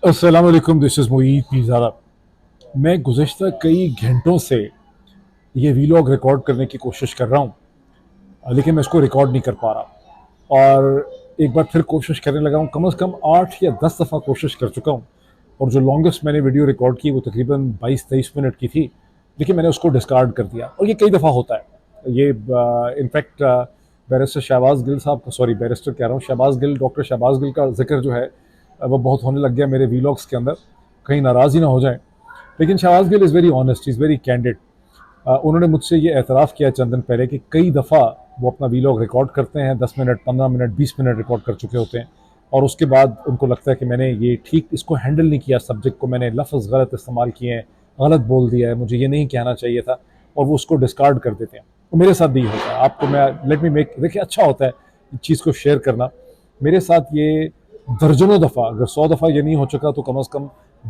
अस्सलाम वालेकुम, this is Moeed पीज़ारा। मैं गुज़िश्ता कई घंटों से ये वीलॉग रिकॉर्ड करने की कोशिश कर रहा हूँ, लेकिन मैं इसको रिकॉर्ड नहीं कर पा रहा। और एक बार फिर कोशिश करने लगा हूँ, कम से कम 8 या 10 दफ़ा कोशिश कर चुका हूँ। और जो लॉन्गेस्ट मैंने वीडियो रिकॉर्ड की वो तकरीबन 22-23 मिनट की थी, लेकिन मैंने उसको डिस्कार्ड कर दिया। और ये कई दफ़ा होता है। ये इनफैक्ट बैरिस्टर शहबाज गिल साहब का, सॉरी बैरिस्टर कह रहा हूँ, शहबाज गिल, डॉक्टर शहबाज गिल का जिक्र जो है वो बहुत होने लग गया मेरे वीलॉग्स के अंदर। कहीं नाराज़ ही ना हो जाए। लेकिन Shahbaz Gill is very honest, is very candid. उन्होंने मुझसे ये एतराफ़ किया चंद दिन पहले कि कई दफ़ा वो अपना वीलॉग रिकॉर्ड करते हैं, 10 मिनट, 15 मिनट, 20 मिनट रिकॉर्ड कर चुके होते हैं, और उसके बाद उनको लगता है कि मैंने ये ठीक इसको हैंडल नहीं किया, सब्जेक्ट को मैंने लफ्ज़ गलत इस्तेमाल किए हैं, गलत बोल दिया है, मुझे ये नहीं कहना चाहिए था, और वो उसको डिस्कार्ड कर देते हैं। तो मेरे साथ भी होता है। आपको मैं लेट मी मेक, देखिए अच्छा होता है इस चीज़ को शेयर करना। मेरे साथ ये दर्जनों दफ़ा, अगर 100 दफ़ा ये नहीं हो चुका तो कम से कम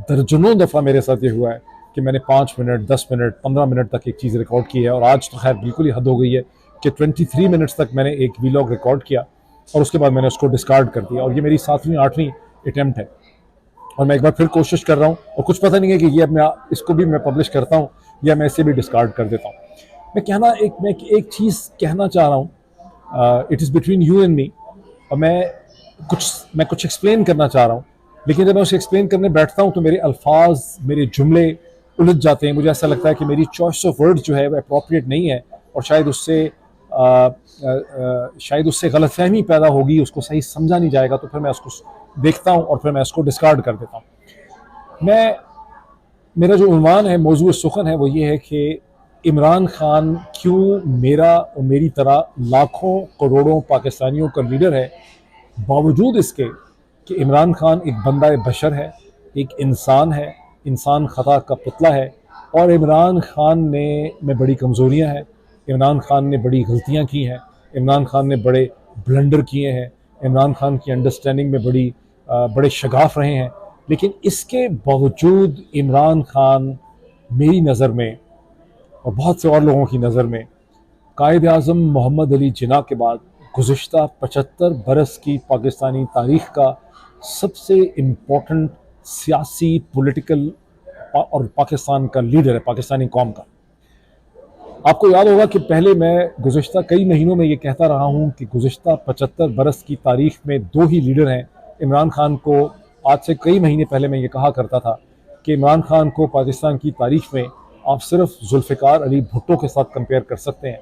दर्जनों दफ़ा मेरे साथ ये हुआ है कि मैंने 5 मिनट, 10 मिनट, 15 मिनट तक एक चीज़ रिकॉर्ड की है। और आज तो खैर बिल्कुल ही हद हो गई है कि 23 मिनट्स तक मैंने एक वीलॉग रिकॉर्ड किया और उसके बाद मैंने उसको डिस्कार्ड कर दिया, और ये मेरी 7वीं 8वीं अटैम्प्ट है। और मैं एक बार फिर कोशिश कर रहा हूँ, और कुछ पता नहीं है कि ये अब मैं इसको भी मैं पब्लिश करता हूँ या मैं इसे भी डिस्कार्ड कर देता हूँ। मैं एक चीज़ कहना चाह रहा हूँ, it is between you and me. और मैं कुछ एक्सप्लेन करना चाह रहा हूँ, लेकिन जब मैं उसे एक्सप्लेन करने बैठता हूँ तो मेरे अल्फाज, मेरे जुमले उलझ जाते हैं। मुझे ऐसा लगता है कि मेरी चॉइस ऑफ वर्ड जो है वह अप्रोप्रिएट नहीं है, और शायद उससे गलतफहमी पैदा होगी, उसको सही समझा नहीं जाएगा। तो फिर मैं उसको देखता हूँ और फिर मैं उसको डिस्कार्ड कर देता हूँ। मैं मेरा जो उन्वान है, मौजूद सुखन है, वो ये है कि इमरान खान क्यों मेरा और मेरी तरह लाखों करोड़ों पाकिस्तानियों का लीडर है, बावजूद इसके कि इमरान खान एक बंदा बशर है, एक इंसान है, इंसान ख़ता का पुतला है। और इमरान खान में बड़ी कमज़ोरियाँ हैं, इमरान खान ने बड़ी गलतियाँ की हैं, इमरान खान ने बड़े ब्लंडर किए हैं, इमरान खान की अंडरस्टैंडिंग में बड़े शगाफ रहे हैं। लेकिन इसके बावजूद इमरान खान मेरी नज़र में और बहुत से और लोगों की नज़र में कायद आज़म मोहम्मद अली जिन्ना के बाद गुज़िश्ता 75 बरस की पाकिस्तानी तारीख़ का सबसे इम्पोर्टेंट सियासी, पॉलिटिकल और पाकिस्तान का लीडर है, पाकिस्तानी कौम का। आपको याद होगा कि पहले मैं गुज़िश्ता कई महीनों में ये कहता रहा हूँ कि गुज़िश्ता 75 बरस की तारीख़ में दो ही लीडर हैं। इमरान खान को आज से कई महीने पहले मैं ये कहा करता था कि इमरान खान को पाकिस्तान की तारीख़ में आप सिर्फ जुल्फ़िकार अली भुट्टो के साथ कंपेयर कर सकते हैं,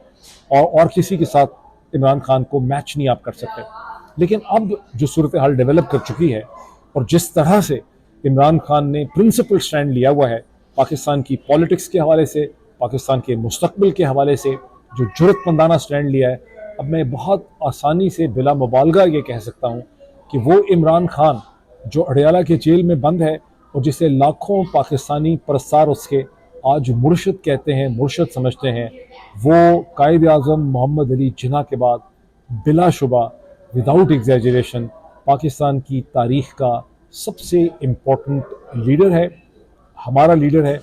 और किसी के साथ इमरान खान को मैच नहीं आप कर सकते। लेकिन अब जो सूरत हाल डेवलप कर चुकी है, और जिस तरह से इमरान खान ने प्रिंसिपल स्टैंड लिया हुआ है पाकिस्तान की पॉलिटिक्स के हवाले से, पाकिस्तान के मुस्तकबिल के हवाले से, जो जुर्रतमंदाना स्टैंड लिया है, अब मैं बहुत आसानी से बिला मुबालगा ये कह सकता हूँ कि वो इमरान खान जो अडयाला के जेल में बंद है और जिसे लाखों पाकिस्तानी परस्तार उसके आज मुर्शद कहते हैं, मुर्शद समझते हैं, वो कायद आज़म मोहम्मद अली जिन्ना के बाद बिलाशुबा, विदाउट एग्जैजरेशन, पाकिस्तान की तारीख़ का सबसे इम्पोर्टेंट लीडर है, हमारा लीडर है।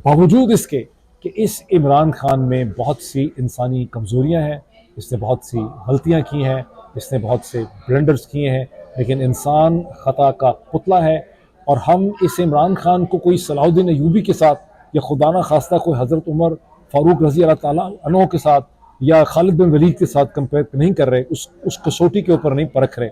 बावजूद इसके कि इस इमरान खान में बहुत सी इंसानी कमज़ोरियाँ हैं, इसने बहुत सी गलतियाँ की हैं, इसने बहुत से ब्लंडर्स किए हैं, लेकिन इंसान ख़ता का पुतला है। और हम इस इमरान खान को कोई सलाहुद्दीन अयूबी के साथ, या खुदा ना खास्ता कोई हज़रत उमर फ़ारूक रज़ी अल्लाह ताला अन्हो के साथ, या खालिद बिन वलीद के साथ कंपेयर नहीं कर रहे, उस कसौटी के ऊपर नहीं परख रहे।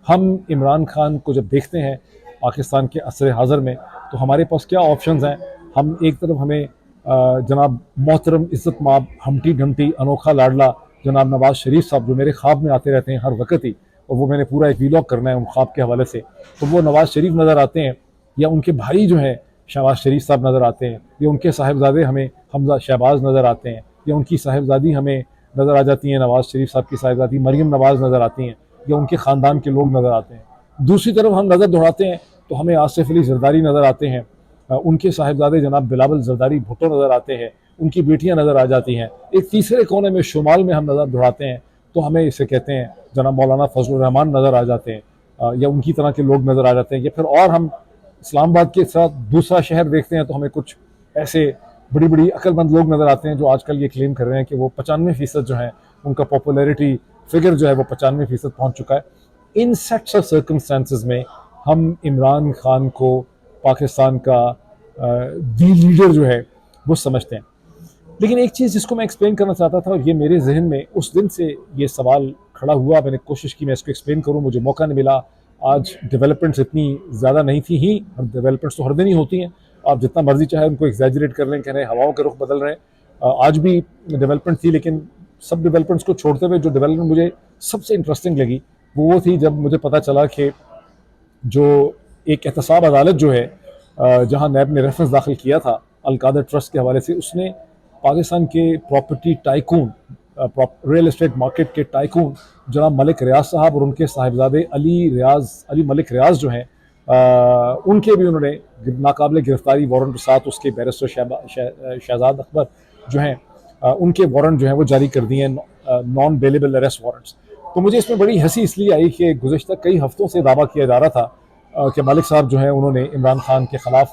हम इमरान खान को जब देखते हैं पाकिस्तान के असर हाज़र में, तो हमारे पास क्या ऑप्शंस हैं। हम एक तरफ हमें जनाब मोहतरम इज़्ज़त माब हमटी डमटी अनोखा लाडला जनाब नवाज़ शरीफ साहब, जो मेरे ख्वाब में आते रहते हैं हर वक्त ही, और वो मैंने पूरा एक वीलॉग करना है उन ख्वाब के हवाले से, तो वो नवाज़ शरीफ नज़र आते हैं, या उनके भाई जो हैं शहबाज शरीफ साहब नज़र आते हैं, या उनके साहिबजादे हमें हमजा शहबाज नज़र आते हैं, या उनकी साहिबजादी हमें नज़र आ जाती हैं, नवाज़ शरीफ साहब की साहिबजादी मरीम नवाज़ नज़र आती हैं, या उनके ख़ानदान के लोग नज़र आते हैं। दूसरी तरफ हम नज़र दौड़ाते हैं तो हमें आसिफ अली जरदारी नज़र आते हैं, उनके साहिबजादे जनाब बिलावल जरदारी भुट्टो नज़र आते हैं, उनकी बेटियां नज़र आ जाती हैं। एक तीसरे कोने में शुमाल में हम नज़र दौड़ाते हैं तो हमें इसे कहते हैं जनाब मौलाना फजलुर रहमान नज़र आ जाते हैं, या उनकी तरह के लोग नज़र आ जाते हैं। या फिर और हम इस्लामाबाद के साथ दूसरा शहर देखते हैं तो हमें कुछ ऐसे बड़ी बड़ी अक्लमंद लोग नज़र आते हैं जो आजकल ये क्लेम कर रहे हैं कि वो 95% जो है उनका पॉपुलैरिटी फिगर जो है वो 95% पहुँच चुका है। इन सेट्स ऑफ सर्कमस्टांसिस में हम इमरान खान को पाकिस्तान का दी लीडर जो है वो समझते हैं। लेकिन एक चीज़ जिसको मैं एक्सप्लेन करना चाहता था, और ये मेरे जहन में उस दिन से ये सवाल खड़ा हुआ, मैंने कोशिश की मैं इसको एक्सप्लेन करूं, मुझे मौका नहीं मिला। आज डेवलपमेंट्स इतनी ज़्यादा नहीं थी ही, डेवलपमेंट्स तो हर दिन ही होती हैं, आप जितना मर्जी चाहे उनको एग्जैजरेट कर लें, कह रहे हैं हवाओं के रुख बदल रहे हैं। आज भी डेवलपमेंट थी, लेकिन सब डेवलपमेंट्स को छोड़ते हुए जो डेवलपमेंट मुझे सबसे इंटरेस्टिंग लगी वो थी जब मुझे पता चला कि जो एक एहतसाब अदालत जो है जहां नैब ने रेफरेंस दाखिल किया था अलकादर ट्रस्ट के हवाले से, उसने पाकिस्तान के property tycoon, real estate market के टाइकून जनाब मलिक रियाज साहब और उनके साहिबजादे अली मलिक रियाज जो हैं, उनके भी उन्होंने नाकाबिल गिरफ्तारी वारंट के साथ उसके बैरिस्टर शहजाद अकबर जो हैं, उनके वारंट जो हैं वो जारी कर दिए हैं, नॉन बेलेबल अरेस्ट वारंट्स। तो मुझे इसमें बड़ी हंसी इसलिए आई कि गुज़श्ता कई हफ्तों से दावा किया जा रहा था कि मलिक साहब जो हैं उन्होंने इमरान खान के ख़िलाफ़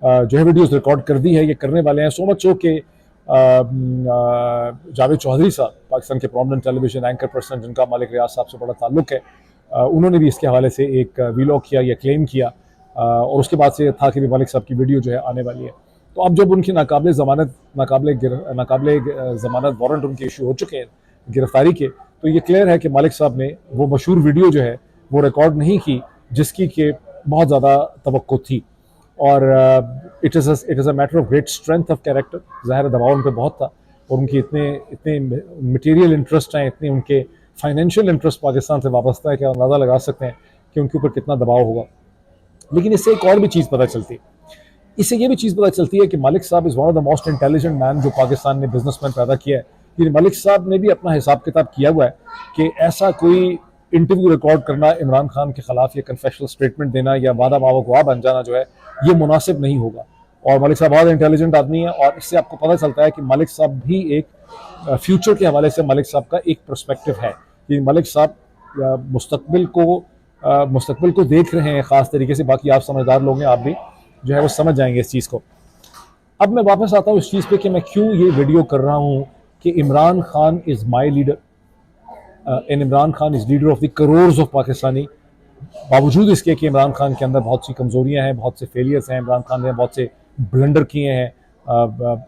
जो है वीडियोस रिकॉर्ड कर दी है, ये करने वाले हैं। सो मच हो कि जावेद चौधरी साहब, पाकिस्तान के प्रोमिनेंट टेलीविजन एंकर पर्सन जिनका मलिक रियाज साहब से बड़ा ताल्लुक है, उन्होंने भी इसके हवाले से एक वीलॉग किया या क्लेम किया, और उसके बाद से था कि भी मलिक साहब की वीडियो जो है आने वाली है। तो अब जब उनकी नाकाबिल ज़मानत वारंट उनके इशू हो चुके हैं गिरफ्तारी के, तो ये क्लियर है कि मलिक साहब ने वो मशहूर वीडियो जो है वो रिकॉर्ड नहीं की जिसकी कि बहुत ज़्यादा तवक्को थी। और it is a matter of great strength of character. ज़ाहिर दबाव उन पर बहुत था, और उनकी इतने मटेरियल इंटरेस्ट हैं, इतने उनके फाइनेंशियल इंटरेस्ट पाकिस्तान से वाबस्ता है कि अंदाज़ा लगा सकते हैं कि उनके ऊपर कितना दबाव होगा। लेकिन इससे एक और भी चीज़ पता चलती है, इससे ये भी चीज़ पता चलती है कि मलिक साहब is one of the most intelligent man जो पाकिस्तान ने बिजनेसमैन पैदा किया है। लेकिन मलिक साहब ने भी अपना हिसाब किताब किया हुआ है कि ऐसा कोई इंटरव्यू रिकॉर्ड करना इमरान खान के खिलाफ या कन्फेशनल स्टेटमेंट देना या वादा मावा गवाह बन जाना जो है ये मुनासिब नहीं होगा। और मलिक साहब बहुत इंटेलिजेंट आदमी है, और इससे आपको पता चलता है कि मलिक साहब भी एक फ्यूचर के हवाले से मलिक साहब का एक पर्सपेक्टिव है कि मलिक साहब मुस्तकबिल को देख रहे हैं ख़ास तरीके से। बाकी आप समझदार लोग हैं, आप भी जो है वो समझ जाएंगे इस चीज़ को। अब मैं वापस आता हूँ इस चीज़ पे कि मैं क्यों ये वीडियो कर रहा हूँ कि Imran Khan is my leader and Imran Khan is leader of the crores of Pakistani. बावजूद इसके कि इमरान खान के अंदर बहुत सी कमज़ोरियाँ हैं, बहुत से फेलियर्स हैं, इमरान खान ने बहुत से ब्लंडर किए हैं।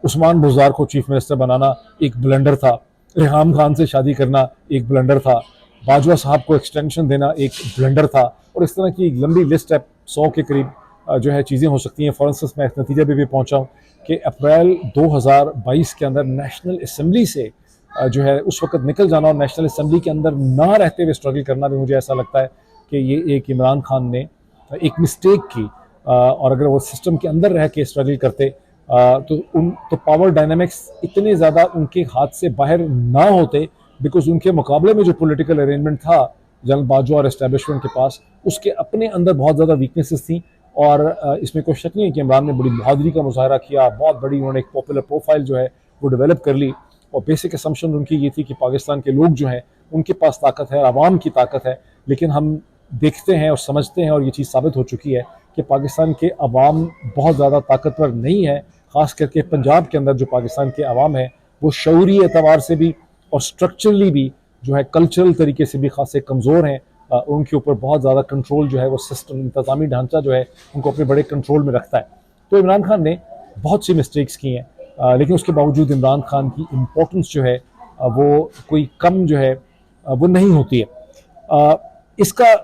उस्मान बुज़दार को चीफ मिनिस्टर बनाना एक ब्लंडर था, रेहाम खान से शादी करना एक ब्लंडर था, बाजवा साहब को एक्सटेंशन देना एक ब्लंडर था, और इस तरह की एक लंबी लिस्ट है, 100 के करीब जो है चीज़ें हो सकती हैं। फॉर इंस्टेंस मैं इस नतीजे पे भी पहुँचा हूँ कि अप्रैल 2022 के अंदर नेशनल असम्बली से जो है उस वक्त निकल जाना और नेशनल असम्बली के अंदर ना रहते हुए स्ट्रगल करना भी मुझे ऐसा लगता है कि ये एक इमरान खान ने एक मिस्टेक की। और अगर वो सिस्टम के अंदर रह के स्ट्रगल करते तो पावर डायनामिक्स इतने ज़्यादा उनके हाथ से बाहर ना होते, बिकॉज उनके मुकाबले में जो पॉलिटिकल अरेंजमेंट था जनरल बाजवा और एस्टेब्लिशमेंट के पास, उसके अपने अंदर बहुत ज़्यादा वीकनेसेस थी। और इसमें कोई शक नहीं है कि इमरान ने बड़ी बहादुरी का मुजाहरा किया, बहुत बड़ी उन्होंने एक पॉपुलर प्रोफाइल जो है वो डेवलप कर ली, और बेसिक असम्पशन उनकी ये थी कि पाकिस्तान के लोग जो हैं उनके पास ताकत है, आवाम की ताकत है। लेकिन हम देखते हैं और समझते हैं, और ये चीज़ साबित हो चुकी है कि पाकिस्तान के अवाम बहुत ज़्यादा ताकतवर नहीं है। ख़ास करके पंजाब के अंदर जो पाकिस्तान के अवाम है वो शऊरी एतबार से भी और स्ट्रक्चरली भी जो है कल्चरल तरीके से भी खासे कमज़ोर हैं। उनके ऊपर बहुत ज़्यादा कंट्रोल जो है वो सिस्टम, इंतज़ामी ढांचा जो है उनको अपने बड़े कंट्रोल में रखता है। तो इमरान खान ने बहुत सी मिस्टेक्स की हैं, लेकिन उसके बावजूद इमरान खान की इम्पोर्टेंस जो है वो कोई कम जो है वो नहीं होती है। इसका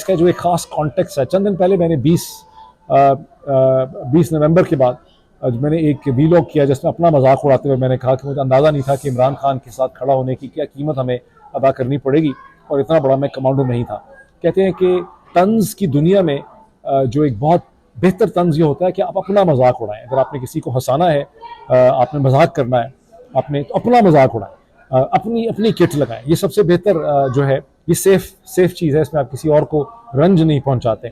जो एक ख़ास कॉन्टेक्स्ट है, चंद दिन पहले मैंने 20 नवंबर के बाद मैंने एक वीलॉग किया जिसमें अपना मजाक उड़ाते हुए मैंने कहा कि मुझे अंदाज़ा नहीं था कि इमरान खान के साथ खड़ा होने की क्या कीमत हमें अदा करनी पड़ेगी, और इतना बड़ा मैं कमांडो नहीं था। कहते हैं कि तंज की दुनिया में जो एक बहुत बेहतर तंज ये होता है कि आप अपना मजाक उड़ाएं। अगर आपने किसी को हंसाना है, आपने मजाक करना है, आपने तो अपना मजाक उड़ाएं, अपनी किट लगाएं। ये सबसे बेहतर जो है ये सेफ चीज़ है, इसमें आप किसी और को रंज नहीं पहुंचाते।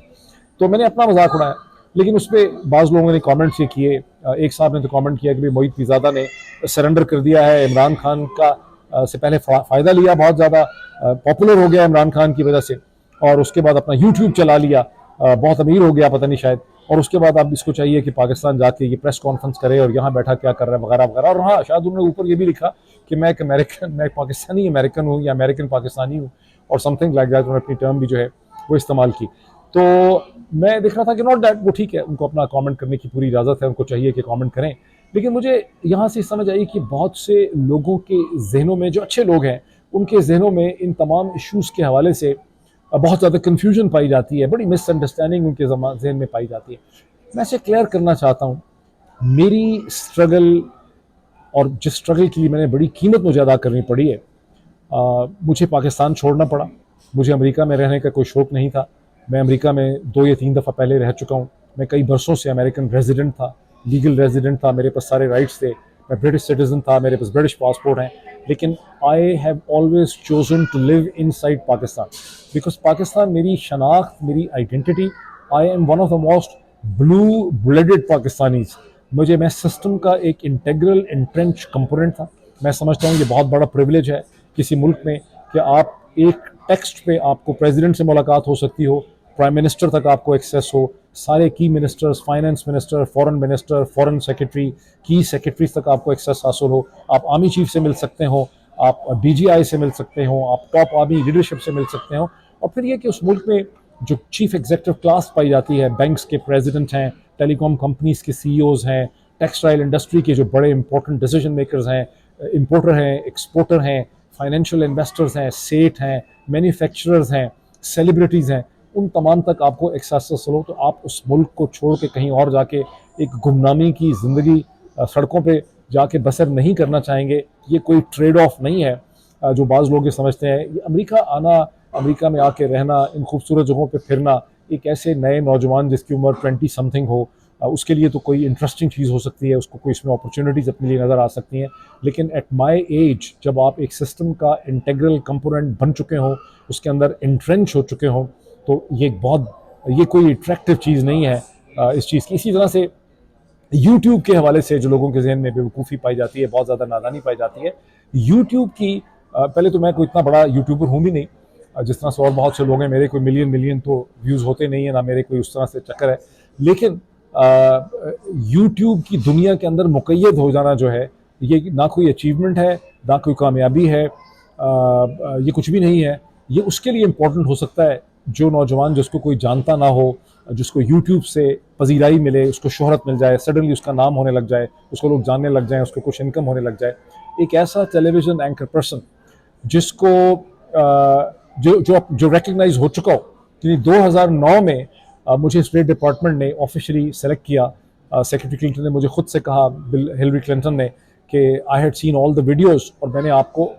तो मैंने अपना मजाक उड़ाया, लेकिन उस पर बाज़ लोगों ने कमेंट्स ये किए। एक साहब ने तो कमेंट किया कि भाई मोहित पीज़ादा ने सरेंडर कर दिया है, इमरान खान का से पहले फ़ायदा लिया, बहुत ज़्यादा पॉपुलर हो गया इमरान खान की वजह से, और उसके बाद अपना यूट्यूब चला लिया, बहुत अमीर हो गया पता नहीं शायद, और उसके बाद अब इसको चाहिए कि पाकिस्तान जाके ये प्रेस कॉन्फ्रेंस करे और यहाँ बैठा क्या कर रहा है वगैरह वगैरह। और हाँ, शायद उन्होंने ऊपर ये भी लिखा कि मैं पाकिस्तानी अमेरिकन हूँ या अमेरिकन पाकिस्तानी हूँ, और समथिंग लाइक दैट। उन्होंने अपनी टर्म भी जो है वो इस्तेमाल की। तो मैं देख रहा था कि नॉट दैट, वो ठीक है, उनको अपना कमेंट करने की पूरी इजाज़त है, उनको चाहिए कि कमेंट करें। लेकिन मुझे यहाँ से समझ आई कि बहुत से लोगों के जहनों में, जो अच्छे लोग हैं, उनके जहनों में इन तमाम इश्यूज़ के हवाले से बहुत ज़्यादा कन्फ्यूजन पाई जाती है, बड़ी मिसअंडरस्टैंडिंग उनके जहन में पाई जाती है। मैं इसे क्लियर करना चाहता हूँ। मेरी स्ट्रगल, और जिस स्ट्रगल के लिए मैंने बड़ी कीमत मुझे अदा करनी पड़ी है, मुझे पाकिस्तान छोड़ना पड़ा। मुझे अमेरिका में रहने का कोई शौक़ नहीं था। मैं अमेरिका में 2 या 3 दफ़ा पहले रह चुका हूँ। मैं कई बरसों से अमेरिकन रेजिडेंट था, लीगल रेजिडेंट था, मेरे पास सारे राइट्स थे, मैं ब्रिटिश सिटीज़न था, मेरे पास ब्रिटिश पासपोर्ट हैं। लेकिन I have always chosen to live inside Pakistan, because Pakistan मेरी शनाख्त, मेरी identity. I am one of the most blue blooded Pakistanis. मैं सिस्टम का एक इंटेग्रल एंट्रेंच कंपोनेंट था। मैं समझता हूँ ये बहुत बड़ा प्रिविलेज है किसी मुल्क में कि आप एक टेक्स्ट पे आपको प्रेसिडेंट से मुलाकात हो सकती हो, प्राइम मिनिस्टर तक आपको एक्सेस हो, सारे की ministers, finance minister, foreign secretary, की सेक्रेटरीज तक आपको एक्सेस हासिल हो। आप आर्मी चीफ से मिल सकते हो, आप DGI से मिल सकते हो, आप टॉप आर्मी लीडरशिप से मिल सकते हो। और फिर ये कि उस मुल्क में जो चीफ एग्जीक्यूटिव क्लास पाई जाती है, बैंक्स के प्रेसिडेंट हैं, टेलीकॉम कंपनीज के CEOs हैं, टेक्सटाइल इंडस्ट्री के जो बड़े इंपॉर्टेंट डिसीजन मेकर्स हैं, इंपोर्टर हैं, एक्सपोर्टर हैं, फाइनेंशियल इन्वेस्टर्स हैं, सेठ हैं, मैन्युफैक्चरर्स हैं, सेलिब्रिटीज़ हैं, उन तमाम तक आपको एक्सेस हो। तो आप उस मुल्क को छोड़ के कहीं और जाके एक गुमनामी की ज़िंदगी सड़कों पे जाके बसर नहीं करना चाहेंगे। ये कोई ट्रेड ऑफ नहीं है जो बाज़ लोग ये समझते हैं। ये अमेरिका आना, अमेरिका में आके रहना, इन खूबसूरत जगहों पे फिरना, एक ऐसे नए नौजवान जिसकी उम्र 20 समथिंग हो, उसके लिए तो कोई इंटरेस्टिंग चीज़ हो सकती है, उसको कोई इसमें अपॉर्चुनिटीज़ अपने लिए नज़र आ सकती हैं। लेकिन एट माई एज, जब आप एक सिस्टम का इंटेग्रल कंपोनेंट बन चुके हों, उसके अंदर इंट्रेंच हो चुके हों, तो ये कोई अट्रैक्टिव चीज़ नहीं है इस चीज़ की। इसी तरह से यूट्यूब के हवाले से जो लोगों के जहन में बेवकूफ़ी पाई जाती है, बहुत ज़्यादा नादानी पाई जाती है। यूट्यूब की पहले तो मैं कोई इतना बड़ा यूट्यूबर हूँ भी नहीं, जिस तरह से और बहुत से लोग हैं। मेरे कोई मिलियन तो व्यूज़ होते नहीं है, ना मेरे कोई उस तरह से चक्कर है। लेकिन यूट्यूब की दुनिया के अंदर मुक़य्यद हो जाना जो है, ये ना कोई अचीवमेंट है, ना कोई कामयाबी है, ये कुछ भी नहीं है। ये उसके लिए इम्पोर्टेंट हो सकता है जो नौजवान जिसको कोई जानता ना हो, जिसको यूट्यूब से पजीराई मिले, उसको शोहरत मिल जाए, सडनली उसका नाम होने लग जाए, उसको लोग जानने लग जाएँ, उसको कुछ इनकम होने लग जाए। एक ऐसा टेलीविज़न एंकर पर्सन जिसको जो रिकग्नाइज हो चुका हो, क्योंकि 2009 में मुझे स्टेट डिपार्टमेंट ने ऑफिशियली सेलेक्ट किया। सेक्रेटरी क्लिंटन ने मुझे खुद से कहा, हिलरी क्लिंटन ने, कि I had seen all the videos और मैंने आपको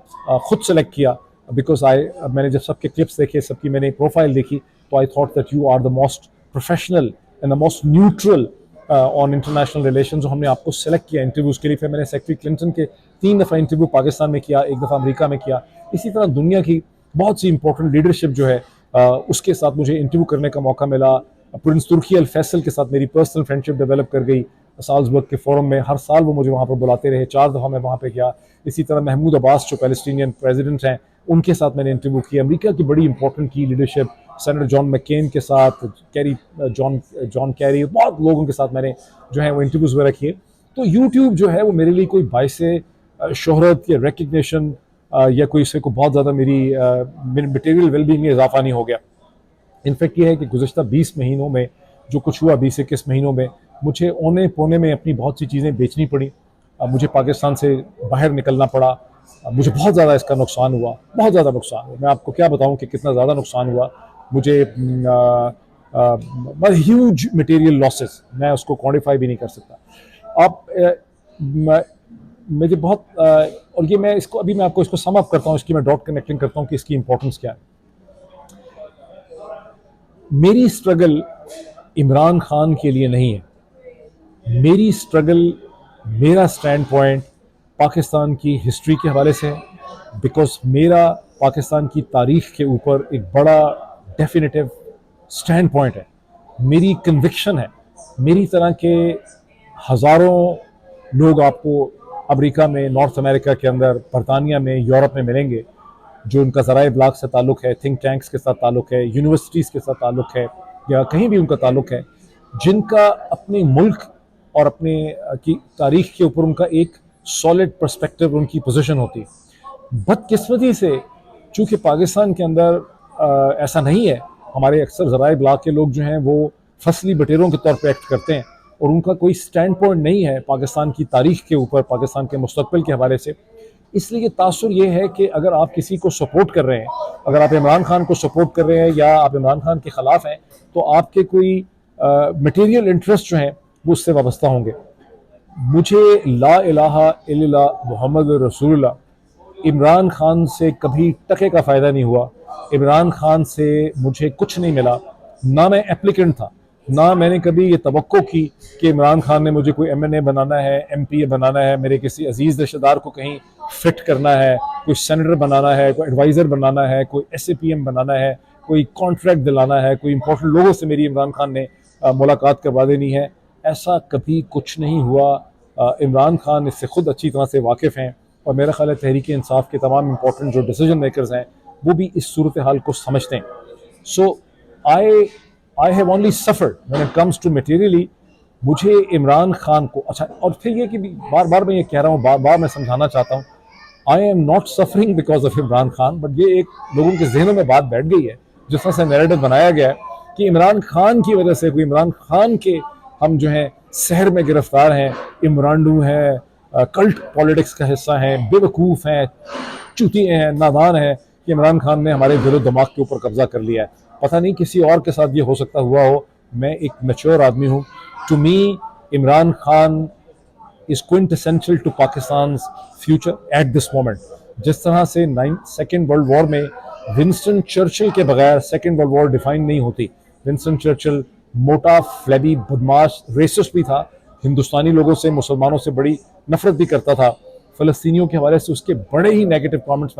खुद सेलेक्ट किया बिकॉज मैंने जब सबके क्लिप्स देखे, सबकी मैंने प्रोफाइल देखी, तो I thought that you are the most professional and the most neutral on international relation. हमने आपको सेलेक्ट किया इंटरव्यूज़ के लिए। फिर मैंने सेक्रेटरी क्लिंटन के 3 दफ़ा इंटरव्यू पाकिस्तान में किया, 1 दफ़ा अमेरिका में किया। इसी तरह दुनिया की बहुत सी इंपॉर्टेंट लीडरशिप जो है उसके साथ मुझे इंटरव्यू करने का मौका मिला। प्रिंस तुर्की अल फैसल के साथ मेरी पर्सनल फ्रेंडशिप डेवलप कर गई साल्जबर्ग के फोरम में। हर साल वो मुझे वहाँ पर बुलाते रहे, 4 दफ़ा मैं वहाँ पे गया। इसी तरह महमूद अब्बास जो पैलेस्टीनियन प्रेसिडेंट हैं, उनके साथ मैंने इंटरव्यू किया। अमेरिका की बड़ी इंपॉर्टेंट की लीडरशिप, सेनेटर जॉन मैकेन के साथ, जॉन कैरी, बहुत लोगों के साथ मैंने जो है वो इंटरव्यूज़ वगैरह किए। तो यूट्यूब जो है वो मेरे लिए कोई बाइसे शोहरत या रिकग्निशन या कोई इससे को बहुत ज़्यादा मेरी मटेरियल वेलबींग में इजाफा नहीं हो गया। इनफैक्ट ये है कि गुज़श्ता 20 महीनों में जो कुछ हुआ, 20-21 महीनों में मुझे औने पौने में अपनी बहुत सी चीज़ें बेचनी पड़ी। मुझे पाकिस्तान से बाहर निकलना पड़ा। मुझे बहुत ज़्यादा इसका नुकसान हुआ, बहुत ज़्यादा नुकसान हुआ। मैं आपको क्या बताऊं कि कितना ज़्यादा नुकसान हुआ मुझे। ह्यूज मटेरियल लॉसेस, मैं उसको क्वान्टिफाई भी नहीं कर सकता। आप मुझे बहुत और ये मैं आपको इसको सम अप करता हूँ, इसकी मैं डॉट कनेक्टिंग करता हूँ कि इसकी इंपॉर्टेंस क्या है। मेरी स्ट्रगल इमरान खान के लिए नहीं है। मेरी स्ट्रगल, मेरा स्टैंड पॉइंट पाकिस्तान की हिस्ट्री के हवाले से है। बिकॉज मेरा पाकिस्तान की तारीख के ऊपर एक बड़ा डेफिनेटिव स्टैंड पॉइंट है, मेरी कन्विक्शन है। मेरी तरह के हज़ारों लोग आपको अमेरिका में, नॉर्थ अमेरिका के अंदर, बरतानिया में, यूरोप में मिलेंगे जो उनका ज़राए इब्लाग से ताल्लुक़ है, थिंक टैंक्स के साथ ताल्लुक़ है, यूनिवर्सिटीज़ के साथ ताल्लुक़ है, या कहीं भी उनका ताल्लुक़ है, जिनका अपने मुल्क और अपने की तारीख़ के ऊपर उनका एक सॉलिड पर्सपेक्टिव, उनकी पोजीशन होती है। बदकिस्मती से चूँकि पाकिस्तान के अंदर ऐसा नहीं है, हमारे अक्सर ज़राए इब्लाग के लोग जो हैं वो फसली बटेरों के तौर पर एक्ट करते हैं और उनका कोई स्टैंड पॉइंट नहीं है पाकिस्तान की तारीख के ऊपर, पाकिस्तान के मुस्तकबिल के हवाले से। इसलिए तासुर ये है कि अगर आप किसी को सपोर्ट कर रहे हैं, अगर आप इमरान खान को सपोर्ट कर रहे हैं या आप इमरान खान के ख़िलाफ़ हैं, तो आपके कोई मटेरियल इंटरेस्ट जो हैं वो उससे वाबस्ता होंगे। मुझे ला इलाहा इल्लल्लाह मुहम्मद रसूलुल्लाह इमरान खान से कभी टके का फ़ायदा नहीं हुआ। इमरान खान से मुझे कुछ नहीं मिला, ना मैं एप्लीकेंट था, ना मैंने कभी ये तवक्को की कि इमरान खान ने मुझे कोई MNA बनाना है, MP बनाना है, मेरे किसी अजीज़ रिश्तेदार को कहीं फिट करना है, कोई सेनेटर बनाना है, कोई एडवाइज़र बनाना है, कोई SAPM बनाना है, कोई कॉन्ट्रैक्ट दिलाना है, कोई इंपॉर्टेंट लोगों से मेरी इमरान खान ने मुलाकात करवा देनी है। ऐसा कभी कुछ नहीं हुआ। इमरान खान इससे ख़ुद अच्छी तरह से वाकिफ़ हैं और मेरा ख्याल है तहरीक इंसाफ के तमाम इंपॉर्टेंट जो डिसीजन मेकर्स हैं वो भी इस सूरत हाल को समझते हैं। So I have only suffered when it comes to materially. मुझे इमरान खान को अच्छा, और फिर ये कि बार बार मैं ये कह रहा हूँ, बार बार मैं समझाना चाहता हूँ, I am not suffering because of Imran Khan, but ये एक लोगों के जहनों में बात बैठ गई है, जिस तरह से नैरेटिव बनाया गया है कि इमरान खान की वजह से, कोई इमरान खान के हम जो हैं शहर में गिरफ्तार हैं, इमरानडू हैं, कल्ट पॉलिटिक्स का हिस्सा हैं, बेवकूफ़ हैं, चूतिए हैं, नादान हैं, कि इमरान खान ने हमारे दिलो दिमाग के ऊपर कब्जा कर लिया है। पता नहीं किसी और के साथ ये हो सकता हुआ हो। मैं एक मैच्योर आदमी हूँ। To me Imran Khan is quintessential to Pakistan's future at this moment. जिस तरह से सेकेंड वर्ल्ड वॉर में विंस्टन चर्चिल के बगैर सेकेंड वर्ल्ड वॉर डिफाइन नहीं होती। विंस्टन चर्चिल मोटा, फ्लैबी, बदमाश, रेसिस्ट भी था, हिंदुस्तानी लोगों से, मुसलमानों से बड़ी नफरत भी करता था, फ़लस्तीनियों के हवाले से उसके बड़े ही नेगेटिव कमेंट्स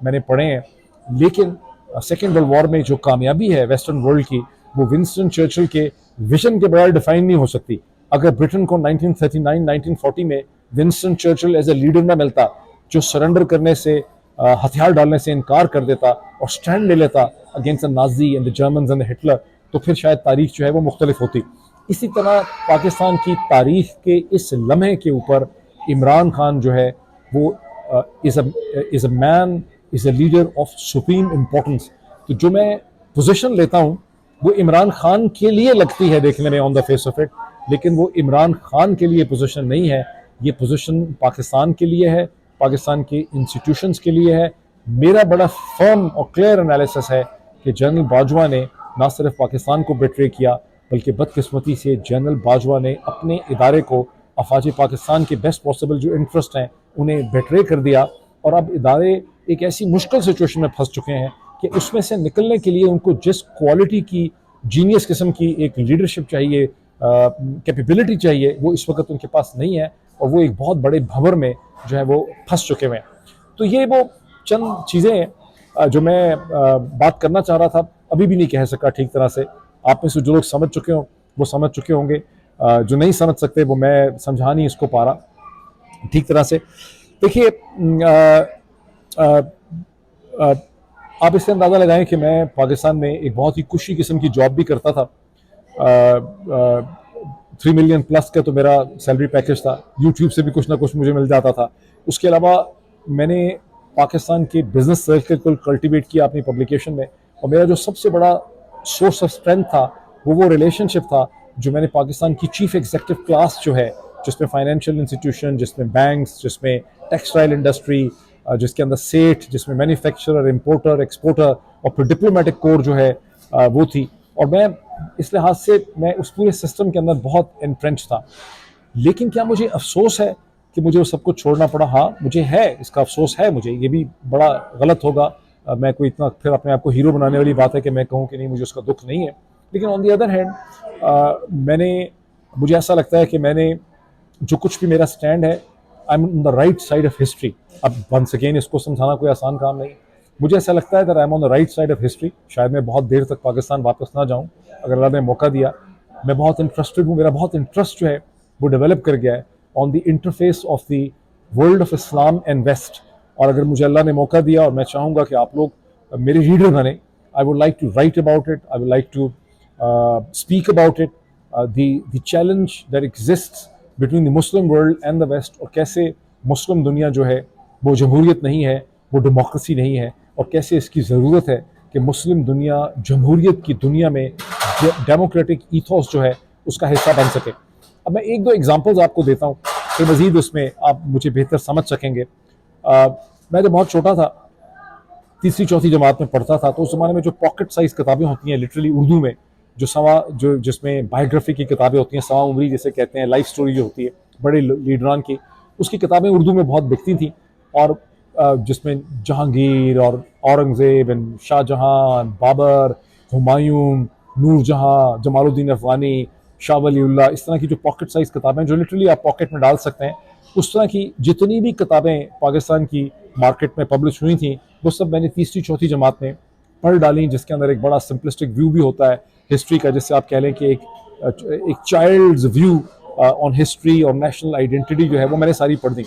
मैंने पढ़े हैं। लेकिन सेकेंड वर्ल्ड वॉर में जो कामयाबी है वेस्टर्न वर्ल्ड की, वो विंस्टन चर्चिल के विजन के बगैर डिफाइन नहीं हो सकती। अगर ब्रिटेन को 1939-1940 में Winston Churchill as a leader न मिलता, जो सरेंडर करने से, हथियार डालने से इनकार कर देता और स्टैंड ले लेता against the Nazi and the Germans and the Hitler, तो फिर शायद तारीख जो है वो मुख्तलिफ होती। इसी तरह पाकिस्तान की तारीख के इस लम्हे के ऊपर इमरान खान जो है वो is a man, is a leader of supreme importance. तो जो मैं पोजीशन लेता हूँ वो इमरान खान के लिए लगती है देखने में on the face of it, लेकिन वो इमरान खान के लिए पोजीशन नहीं है। ये पोजीशन पाकिस्तान के लिए है, पाकिस्तान के इंस्टीट्यूशंस के लिए है। मेरा बड़ा फर्म और क्लियर एनालिसिस है कि जनरल बाजवा ने ना सिर्फ पाकिस्तान को बेट्रे किया, बल्कि बदकिस्मती से जनरल बाजवा ने अपने इदारे को, अफवाज पाकिस्तान के बेस्ट पॉसिबल जो इंटरेस्ट हैं उन्हें बेट्रे कर दिया। और अब इदारे एक ऐसी मुश्किल सिचुएशन में फंस चुके हैं कि उसमें से निकलने के लिए उनको जिस क्वालिटी की, जीनियस किस्म की एक लीडरशिप चाहिए, कैपेबिलिटी चाहिए, वो इस वक्त उनके पास नहीं है और वो एक बहुत बड़े भंवर में जो है वो फंस चुके हुए हैं। तो ये वो चंद चीज़ें हैं जो मैं बात करना चाह रहा था, अभी भी नहीं कह सका ठीक तरह से। आप में से जो लोग समझ चुके हो वो समझ चुके होंगे, जो नहीं समझ सकते वो मैं समझा नहीं इसको पा रहा ठीक तरह से। देखिए, आप इससे अंदाज़ा लगाएं कि मैं पाकिस्तान में एक बहुत ही खुशी किस्म की जॉब भी करता था। 3 मिलियन प्लस का तो मेरा सैलरी पैकेज था, यूट्यूब से भी कुछ ना कुछ मुझे मिल जाता था। उसके अलावा मैंने पाकिस्तान के बिजनेस सर्कल को कल्टीवेट किया अपनी पब्लिकेशन में, और मेरा जो सबसे बड़ा सोर्स ऑफ स्ट्रेंथ था वो रिलेशनशिप था जो मैंने पाकिस्तान की चीफ एग्जीक्यूटिव क्लास जो है, जिसमें फाइनेंशियल इंस्टीट्यूशन, जिसमें बैंक्स, जिसमें टेक्सटाइल इंडस्ट्री, जिसके अंदर सेठ, जिसमें मैन्युफैक्चरर, इंपोर्टर, एक्सपोर्टर, और फिर डिप्लोमेटिक कोर जो है वो थी। और मैं इस लिहाज से मैं उस पूरे सिस्टम के अंदर बहुत एंट्रेंच था। लेकिन क्या मुझे अफसोस है कि मुझे वो सब कुछ छोड़ना पड़ा? हाँ, मुझे है, इसका अफसोस है मुझे। ये भी बड़ा गलत होगा, मैं कोई इतना फिर अपने आप को हीरो बनाने वाली बात है कि मैं कहूँ कि नहीं मुझे उसका दुख नहीं है। लेकिन ऑन दी अदर हैंड मुझे ऐसा लगता है कि मैंने जो कुछ भी मेरा स्टैंड है, I am on the right side of history. अब वंस अगेन इसको समझाना कोई आसान काम नहीं। मुझे ऐसा लगता है that I am on the right side of history. शायद मैं बहुत देर तक पाकिस्तान वापस ना जाऊँ अगर अल्लाह ने मौका दिया। मैं बहुत इंटरेस्टेड हूँ, मेरा बहुत इंटरेस्ट जो है वो डेवलप कर गया है on the interface of the world of Islam and West. और अगर मुझे अल्लाह ने मौका दिया और मैं चाहूँगा कि आप लोग मेरे रीडर बने, I would like to write about it, I would like to speak about it, the challenge that exists between the Muslim world and the West, और कैसे मुस्लिम दुनिया जो है वो जमहूरियत नहीं है, वो डेमोक्रेसी नहीं है, और कैसे इसकी ज़रूरत है कि मुस्लिम दुनिया जमहूरियत की दुनिया में डेमोक्रेटिक ईथोस जो है उसका हिस्सा बन सके। अब मैं एक दो एग्जांपल्स आपको देता हूँ कि मज़ीद उसमें आप मुझे बेहतर समझ सकेंगे। मैं जब बहुत छोटा था, तीसरी चौथी जमात में पढ़ता था, तो उस ज़माने में जो पॉकेट साइज़ किताबें होती हैं लिटरली उर्दू में, जो जिसमें बायोग्राफी की किताबें होती हैं, सवा उमरी जिसे कहते हैं, लाइफ स्टोरी जो होती है बड़े लीडरान की, उसकी किताबें उर्दू में बहुत बिकती थी। और जिसमें जहांगीर और औरंगज़ेब, शाहजहां, बाबर, हुमायूं, नूरजहां, जमालुद्दीन अफगानी, शाह वलीउल्लाह, इस तरह की जो पॉकेट साइज़ किताबें जो लिटरली आप पॉकेट में डाल सकते हैं, उस तरह की जितनी भी किताबें पाकिस्तान की मार्केट में पब्लिश हुई थी वो सब मैंने तीसरी चौथी जमात में पढ़ डाली, जिसके अंदर एक बड़ा सिंपलिस्टिक व्यू भी होता है हिस्ट्री का, जिससे आप कह लें कि एक चाइल्ड्स व्यू ऑन हिस्ट्री और नेशनल आइडेंटिटी जो है वो मैंने सारी पढ़ दी।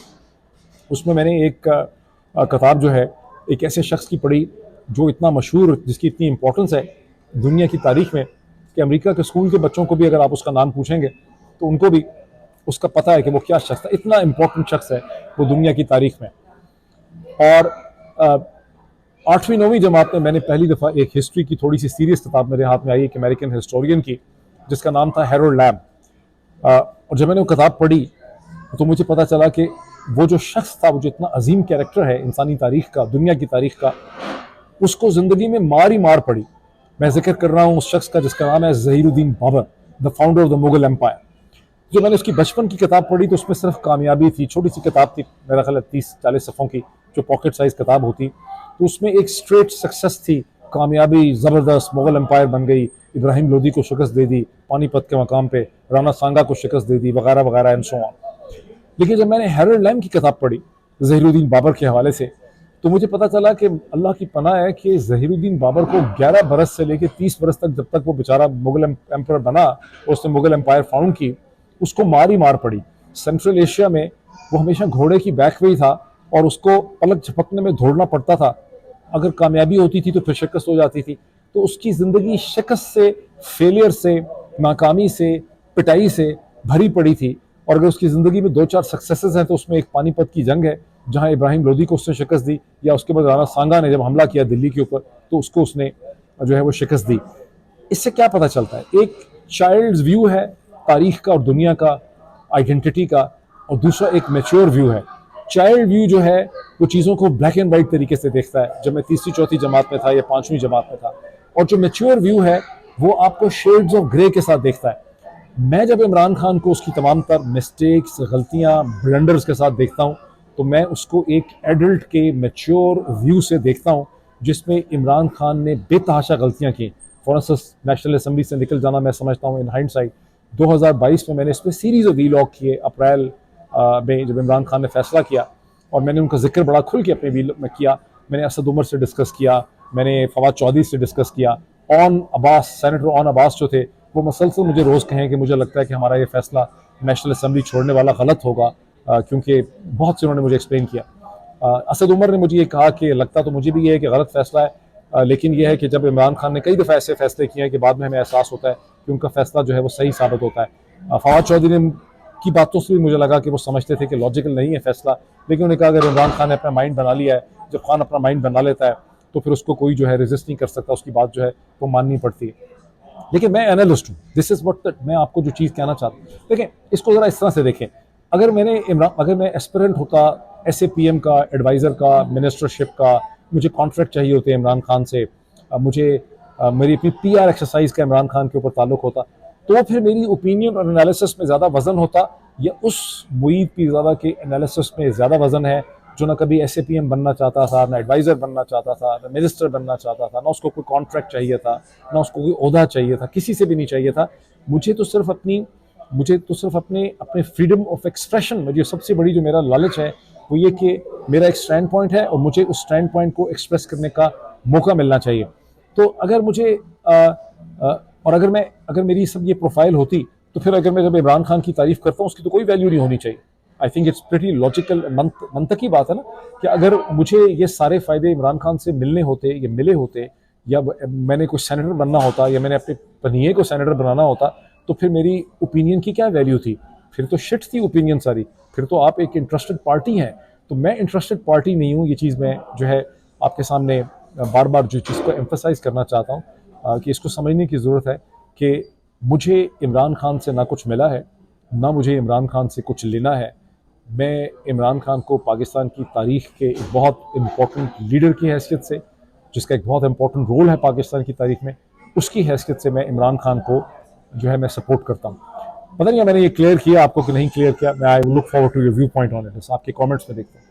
उसमें मैंने एक किताब जो है एक ऐसे शख्स की पढ़ी जो इतना मशहूर, जिसकी इतनी इम्पोर्टेंस है दुनिया की तारीख में कि अमेरिका के स्कूल के बच्चों को भी अगर आप उसका नाम पूछेंगे तो उनको भी उसका पता है कि वो क्या शख्स था, इतना इम्पोर्टेंट शख्स है वो दुनिया की तारीख में। और 8वीं 9वीं जमात में मैंने पहली दफ़ा एक हिस्ट्री की थोड़ी सी सीरियस किताब मेरे हाथ में आई, एक अमेरिकन हिस्टोरियन की, जिसका नाम था हैरोल्ड लैम्ब। और जब मैंने वो किताब पढ़ी तो मुझे पता चला कि वो जो शख्स था, वो जो इतना अजीम कैरेक्टर है इंसानी तारीख का, दुनिया की तारीख का, उसको ज़िंदगी में मार ही मार पड़ी। मैं जिक्र कर रहा हूँ उस शख्स का जिसका नाम है Zahiruddin Babur, the founder of the Mughal Empire. जो मैंने उसकी बचपन की किताब पढ़ी तो उसमें सिर्फ कामयाबी थी, छोटी सी किताब थी, मेरा ख्याल 30-40 सफ़ों की, जो पॉकेट साइज़ किताब होती, तो उसमें एक स्ट्रेट सक्सेस थी, कामयाबी ज़बरदस्त, मुगल एम्पायर बन गई, इब्राहिम लोदी को शिकस्त दे दी, पानीपत के मकाम पे राना सांगा को शिकस्त दे दी, वगैरह वगैरह एंड सो ऑन। लेकिन जब मैंने हैरोल्ड लैम्ब की किताब पढ़ी ज़हीरुद्दीन बाबर के हवाले से, तो मुझे पता चला कि अल्लाह की पनाह है कि ज़हीरुद्दीन बाबर को 11 बरस से लेकर 30 बरस तक, जब तक वो बेचारा मुगल एम्पर बना और उसने मुगल एम्पायर फाउंड की, उसको मार ही मार पड़ी। सेंट्रल एशिया में वो हमेशा घोड़े की बैक पे ही था और उसको पलक झपकने में दौड़ना पड़ता था। अगर कामयाबी होती थी तो फिर शिकस्त हो जाती थी। तो उसकी ज़िंदगी शिकस्त से, फेलियर से, नाकामी से, पिटाई से भरी पड़ी थी। और अगर उसकी ज़िंदगी में 2-4 सक्सेसेस हैं तो उसमें एक पानीपत की जंग है जहां इब्राहिम लोदी को उसने शिकस्त दी, या उसके बाद राना सांगा ने जब हमला किया दिल्ली के ऊपर तो उसको उसने जो है वो शिकस्त दी। इससे क्या पता चलता है? एक चाइल्ड्स व्यू है तारीख का और दुनिया का, आइडेंटिटी का, और दूसरा एक मैच्योर व्यू है। चाइल्ड व्यू जो है वो चीज़ों को ब्लैक एंड वाइट तरीके से देखता है, जब मैं तीसरी चौथी जमात में था या 5वीं जमात में था। और जो मैच्योर व्यू है वो आपको शेड्स ऑफ ग्रे के साथ देखता है। मैं जब इमरान खान को उसकी तमाम तर मिस्टेक्स, गलतियां, ब्लंडर्स के साथ देखता हूं तो मैं उसको एक एडल्ट के मैच्योर व्यू से देखता हूं, जिसमें इमरान खान ने बेतहाशा गलतियां की। फॉर इंस्टेंस नेशनल असेंबली से निकल जाना, मैं समझता हूं इन हाइंडसाइट 2022 में मैंने इस पर सीरीज़ ऑफ वीलॉग किए अप्रैल में, जब इमरान खान ने फैसला किया, और मैंने उनका जिक्र बड़ा खुल के अपने वीलॉग में किया। मैंने असद उमर से डिस्कस किया, मैंने फवाद चौधरी से डिस्कस किया, on Abbas, senator on Abbas जो थे वो मसलसल मुझे रोज़ कहें कि मुझे लगता है कि हमारा ये फैसला नेशनल असेंबली छोड़ने वाला गलत होगा, क्योंकि बहुत से उन्होंने मुझे एक्सप्लेन किया। असद उमर ने मुझे ये कहा कि लगता तो मुझे भी ये है कि गलत फैसला है, लेकिन यह है कि जब इमरान खान ने कई दफ़ा ऐसे फैसले किए हैं कि बाद में हमें एहसास होता है कि उनका फैसला जो है वो सही साबित होता है। फवाद चौधरी ने की बातों से भी मुझे लगा कि वो समझते थे कि लॉजिकल नहीं है फैसला, लेकिन उन्होंने कहा अगर इमरान खान ने अपना माइंड बना लिया है, जब खान अपना माइंड बना लेता है तो फिर उसको कोई जो है रेजिस्ट नहीं कर सकता, उसकी बात जो है वो माननी पड़ती है। लेकिन मैं एनालिस्ट हूँ, दिस इज व्हाट मैं आपको जो चीज़ कहना चाहता हूँ। देखिए इसको ज़रा इस तरह से देखें, अगर मैं एस्पिरेंट होता SAPM का, एडवाइज़र का, मिनिस्टरशिप का, मुझे कॉन्ट्रैक्ट चाहिए होते इमरान खान से, मेरी अपनी PR एक्सरसाइज का इमरान खान के ऊपर ताल्लुक होता, तो फिर मेरी ओपिनियन और एनालिसिस में ज़्यादा वजन होता, या उस मुईद पीरज़ादा के एनालिसिस में ज़्यादा वजन है जो ना कभी SAPM बनना चाहता था, ना एडवाइज़र बनना चाहता था, ना मिनिस्टर बनना चाहता था, ना उसको कोई कॉन्ट्रैक्ट चाहिए था, ना उसको कोई ओहदा चाहिए था, किसी से भी नहीं चाहिए था। मुझे तो सिर्फ अपने अपने फ्रीडम ऑफ एक्सप्रेशन में जो सबसे बड़ी जो मेरा लालच है वो ये कि मेरा एक स्टैंड पॉइंट है और मुझे उस स्टैंड पॉइंट को एक्सप्रेस करने का मौका मिलना चाहिए। तो अगर मुझे और अगर मेरी सब ये प्रोफाइल होती तो फिर अगर मैं जब इमरान खान की तारीफ करता हूँ उसकी तो कोई वैल्यू नहीं होनी चाहिए। I think it's pretty logical, मंतकी बात है ना, कि अगर मुझे ये सारे फायदे इमरान खान से मिलने होते या मिले होते, या मैंने कोई सेनेटर बनना होता, या मैंने अपने पनिये को सेनेटर बनाना होता, तो फिर मेरी ओपिनियन की क्या वैल्यू थी? फिर तो शिट थी ओपिनियन सारी। फिर तो आप एक इंटरेस्टेड पार्टी हैं, तो मैं इंटरेस्टेड पार्टी नहीं हूँ। ये चीज़ मैं जो है आपके सामने बार बार जो चीज़ को एम्फसाइज़ करना चाहता हूँ कि इसको समझने की ज़रूरत है कि मुझे इमरान खान से ना कुछ मिला है, ना मुझे इमरान खान से कुछ लेना है। मैं इमरान खान को पाकिस्तान की तारीख़ के एक बहुत इम्पोर्टेंट लीडर की हैसियत से, जिसका एक बहुत इम्पोर्टेंट रोल है पाकिस्तान की तारीख़ में, उसकी हैसियत से मैं इमरान खान को जो है मैं सपोर्ट करता हूँ। पता नहीं मैंने ये क्लियर किया आपको कि नहीं क्लियर किया। मैं I look forward to your viewpoint on it. आपके कमेंट्स में देखता हूँ।